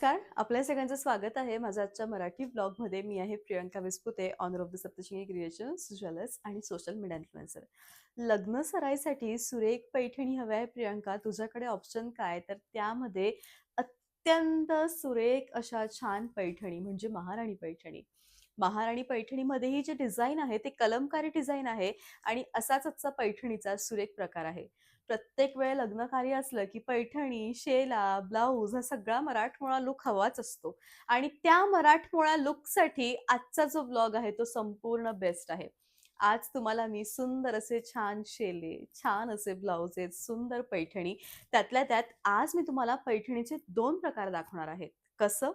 नमस्कार. आपल्या सगळ्यांचं स्वागत आहे माझ्या आजच्या मराठी ब्लॉगमध्ये. मी आहे Priyanka Vispute, owner of the Saptashrungi creations, jewellers आणि सोशल मीडिया इन्फ्लुएन्सर. लग्न सराईसाठी सुरेख पैठणी हव्या आहे प्रियंका, तुझ्याकडे ऑप्शन काय? तर त्यामध्ये अत्यंत सुरेख अशा छान पैठणी म्हणजे महाराणी पैठणी. महाराणी पैठणीमध्येही जे डिझाईन आहे ते कलमकारी डिझाईन आहे आणि असाच आजचा पैठणीचा सुरेख प्रकार आहे. प्रत्येक वेळ लग्न कार्य असलं की पैठणी, शेला, ब्लाऊज हा सगळा मराठमोळा लुक हवाच असतो आणि त्या मराठमोळा लुकसाठी आजचा जो ब्लॉग आहे तो संपूर्ण बेस्ट आहे. आज तुम्हाला मी सुंदर असे छान शेले, छान असे ब्लाउजेस, सुंदर पैठणी, त्यातल्या त्यात आज मी तुम्हाला पैठणीचे 2 प्रकार दाखवणार आहे. कसं?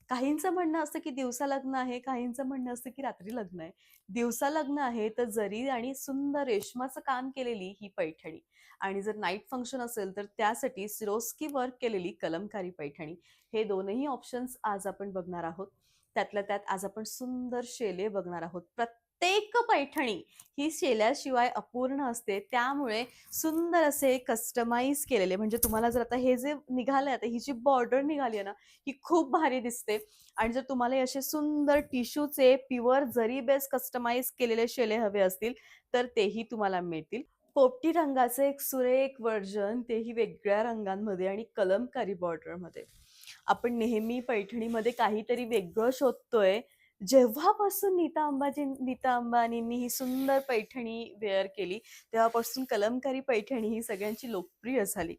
काहींचं म्हणणं असतं की दिवसा लग्न आहे, काहींचं म्हणणं असतं की रात्री लग्न आहे. दिवसा लग्न आहे तर जरी आणि सुंदर रेशमाचं काम केलेली ही पैठणी आणि जर नाईट फंक्शन असेल तर त्यासाठी सिरोस्की वर्क केलेली कलमकारी पैठणी. हे दोनही ऑप्शन्स आज आपण बघणार आहोत. त्यातल्या त्यात आज आपण सुंदर शेले बघणार आहोत. प्रत्येक पैठणी ही शेल्याशिवाय अपूर्ण असते. त्यामुळे सुंदर असे कस्टमाइज केलेले म्हणजे तुम्हाला जर आता हे जे निघालंय, आता ही जी बॉर्डर निघाली आहे ना, ही खूप भारी दिसते. आणि जर तुम्हाला असे सुंदर टिश्यूचे प्युअर जरी बेस कस्टमाइज केलेले शेले हवे असतील तर तेही तुम्हाला मिळतील. पोपटी रंगाचे एक सुरेख व्हर्जन, तेही वेगळ्या रंगांमध्ये आणि कलमकारी बॉर्डरमध्ये. आपण नेहमी पैठणीमध्ये काहीतरी वेगळं शोधतोय. जेव्हापासून नीता अंबानींनी ही सुंदर पैठणी वेअर केली, तेव्हापासून कलमकारी पैठणी ही सगळ्यांची लोकप्रिय झाली.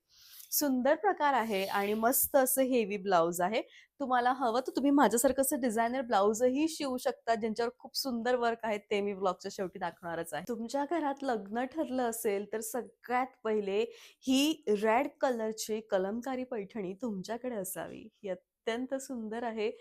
सुंदर प्रकार आहे आणि मस्त असं हेवी ब्लाउज आहे. तुम्हाला हवं तर तुम्ही माझ्यासारखं असं डिझायनर ब्लाउजही शिवू शकता, ज्यांच्यावर खूप सुंदर वर्क आहे, ते मी ब्लॉगच्या शेवटी दाखवणारच आहे. तुमच्या घरात लग्न ठरलं असेल तर सगळ्यात पहिले ही रेड कलरची कलमकारी पैठणी तुमच्याकडे असावी. ही अत्यंत सुंदर आहे.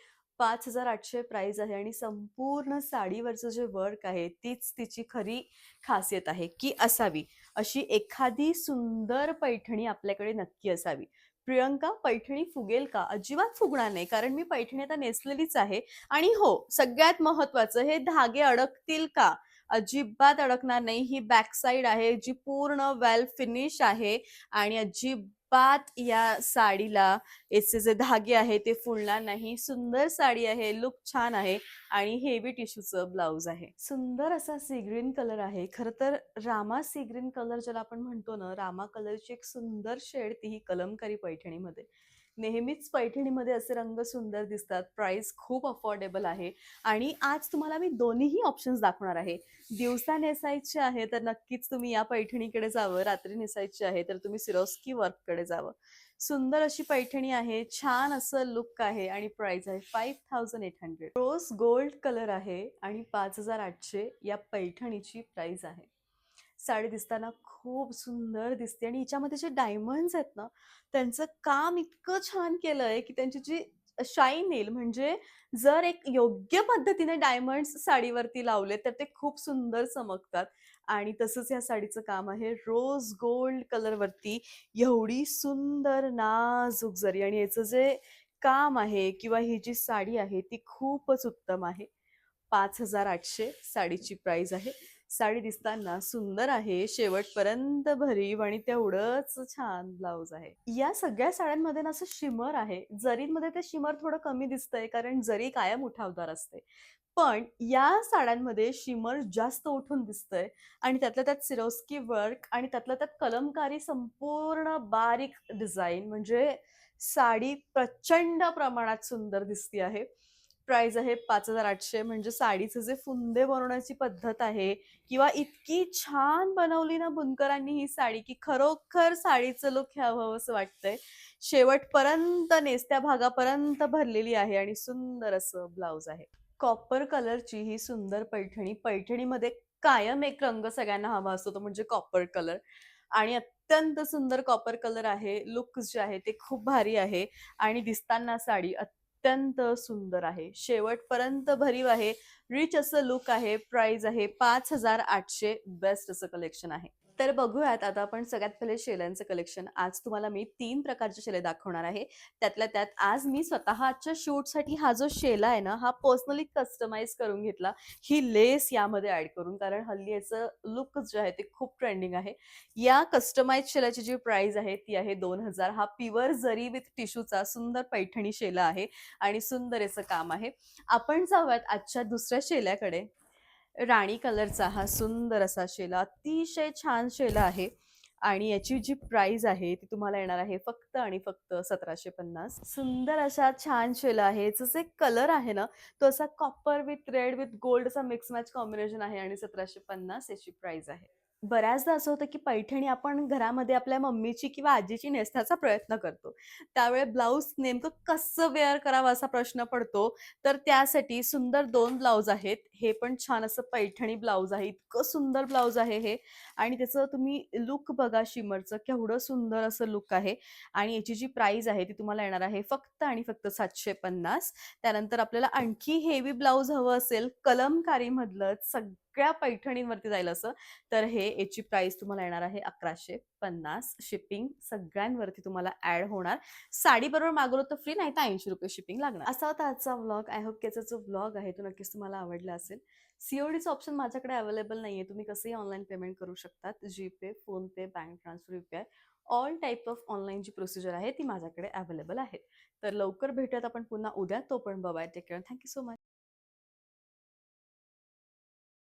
5,800 प्राइस आहे आणि संपूर्ण साडीवरचं जे वर्क आहे तीच तिची खरी खासियत आहे की असावी. अशी एखादी सुंदर पैठणी आपल्याकडे नक्की असावी. प्रियंका, पैठणी फुगेल का? अजिबात फुगणार नाही, कारण मी पैठणी आता नेसलेलीच आहे. आणि हो, सगळ्यात महत्वाचं, हे धागे अडकतील का? अजिबात अडकणार नाही. ही बॅक साइड आहे जी पूर्ण वेल फिनिश आहे आणि अजिबात या साडीला याचे जे धागे आहे ते फुलणार नाही. सुंदर साडी आहे, लुक छान आहे आणि हेवी टिश्यूचं ब्लाउज आहे. सुंदर असा सी ग्रीन कलर आहे. खरं तर रामा सी ग्रीन कलर ज्याला आपण म्हणतो ना, रामा कलरची एक सुंदर शेड तीही कलमकारी पैठणीमध्ये. नेहमीच पैठणीमध्ये असे रंग सुंदर दिसतात. प्राइस खूप अफोर्डेबल आहे आणि आज तुम्हाला मी दोन्हीही ऑप्शन्स दाखवणार आहे. दिवसा नेसायचे आहे तर नक्कीच तुम्ही या पैठणीकडे जावं. रात्री नेसायची आहे तर तुम्ही सिरोस्की वर्ककडे जावं. सुंदर अशी पैठणी आहे, छान असं लुक आहे आणि प्राइस आहे 5800. रोज गोल्ड कलर आहे आणि 5800 या पैठणीची प्राइस आहे. साडी दिसताना खूप सुंदर दिसते आणि हिच्यामध्ये जे डायमंड्स आहेत ना, त्यांचं काम इतकं छान केलंय की त्यांची जी शाईन येईल, म्हणजे जर एक योग्य पद्धतीने डायमंड्स साडीवरती लावले तर ते खूप सुंदर चमकतात. आणि तसंच या साडीचं काम आहे रोज गोल्ड कलरवरती. एवढी सुंदर नाजूक जरी आणि याचं जे काम आहे किंवा ही जी साडी आहे ती खूपच उत्तम आहे. 5,800 साडीची प्राइस आहे. साडी दिसताना सुंदर आहे, शेवटपर्यंत भरीव आणि तेवढंच छान ब्लाउज आहे. या सगळ्या साड्यांमध्ये ना असं शिमर आहे. जरीमध्ये ते शिमर थोडं कमी दिसतंय, कारण जरी कायम उठावदार असते. पण या साड्यांमध्ये शिमर जास्त उठून दिसतंय आणि त्यातल्या त्यात सिरोस्की वर्क आणि त्यातल्या त्यात कलमकारी संपूर्ण बारीक डिझाइन, म्हणजे साडी प्रचंड प्रमाणात सुंदर दिसती आहे. प्राइस आहे 5,800. म्हणजे साडीचे जे फुंदे बनवण्याची पद्धत आहे किंवा इतकी छान बनवली ना बुनकरांनी ही साडी, की खरोखर साडीचं लुक घ्यावं असं वाटतंय. शेवटपर्यंत नेसत्या भागापर्यंत भरलेली आहे आणि सुंदर असं ब्लाउज आहे. कॉपर कलरची ही सुंदर पैठणी. पैठणीमध्ये कायम एक रंग सगळ्यांना हवा असतो, तो म्हणजे कॉपर कलर. आणि अत्यंत सुंदर कॉपर कलर आहे. लुक जे आहे ते खूप भारी आहे आणि दिसताना साडी अत्यंत सुंदर आहे. शेवटपर्यंत भरीव आहे. रिच असं लुक आहे. प्राइस आहे 5,800. बेस्ट असं कलेक्शन आहे. तर बघूयात आता आपण सगळ्यात पहिले शेल्यांचं कलेक्शन. आज तुम्हाला मी 3 प्रकारचे शेले दाखवणार आहे. त्यातल्या त्यात आज मी स्वतःच्या शूटसाठी हा जो शेला आहे ना, हा पर्सनली कस्टमाइज करून घेतला. ही लेस यामध्ये ॲड करून, कारण हल्ली याचं लूक जे आहे ते खूप ट्रेंडिंग आहे. या कस्टमाइज शेलाची जी प्राईस आहे ती आहे 2,000. हा प्युअर जरी विथ टिश्यूचा सुंदर पैठणी शेला आहे आणि सुंदर याचं काम आहे. आपण जाऊयात आजच्या दुसऱ्या शेल्याकडे. राणी कलरचा हा सुंदर असा शेला, अतिशय छान शेला आहे आणि याची जी प्राइस आहे ती तुम्हाला येणार आहे फक्त आणि फक्त 1750. सुंदर अशा छान शेला आहे. याचा जे कलर आहे ना, तो असा copper with red with gold असा मिक्स मॅच कॉम्बिनेशन आहे आणि 1750 याची प्राइस आहे. बऱ्याचदा असं होतं, की पैठणी आपण घरामध्ये आपल्या मम्मीची किंवा आजीची नेसण्याचा प्रयत्न करतो. त्यावेळी ब्लाउज नेमकं कसं वेअर करावं असा प्रश्न पडतो. तर त्यासाठी सुंदर 2 ब्लाउज आहेत. हे पण छान असं पैठणी ब्लाउज आहे. इतकं सुंदर ब्लाउज आहे हे आणि त्याचं तुम्ही लूक बघा शिमरचं केवढं सुंदर असं लूक आहे आणि याची जी प्राईज आहे ती तुम्हाला येणार आहे फक्त आणि फक्त 750. त्यानंतर आपल्याला आणखी हेवी ब्लाउज हवं असेल कलमकारीमधलंच सगळ्या पैठणींवरती जाईल असं, तर हे याची प्राइस तुम्हाला येणार आहे 1150. शिपिंग सगळ्यांवरती तुम्हाला ॲड होणार. साडीबरोबर मागवलं तर फ्री, नाही तर ₹80 शिपिंग लागणार. असा होता आजचा व्लॉग. आय होप की याचा जो व्लॉग आहे तो नक्कीच तुम्हाला आवडला असेल. सी-ओ-डीचं ऑप्शन माझ्याकडे अवेलेबल नाहीये. तुम्ही कसंही ऑनलाईन पेमेंट करू शकतात. GPay, PhonePe, bank transfer, UPI all type of online जी प्रोसिजर आहे ती माझ्याकडे अवेलेबल आहे. तर लवकर भेटूयात आपण पुन्हा उद्या. तोपर्यंत bye. Take care. Thank so much.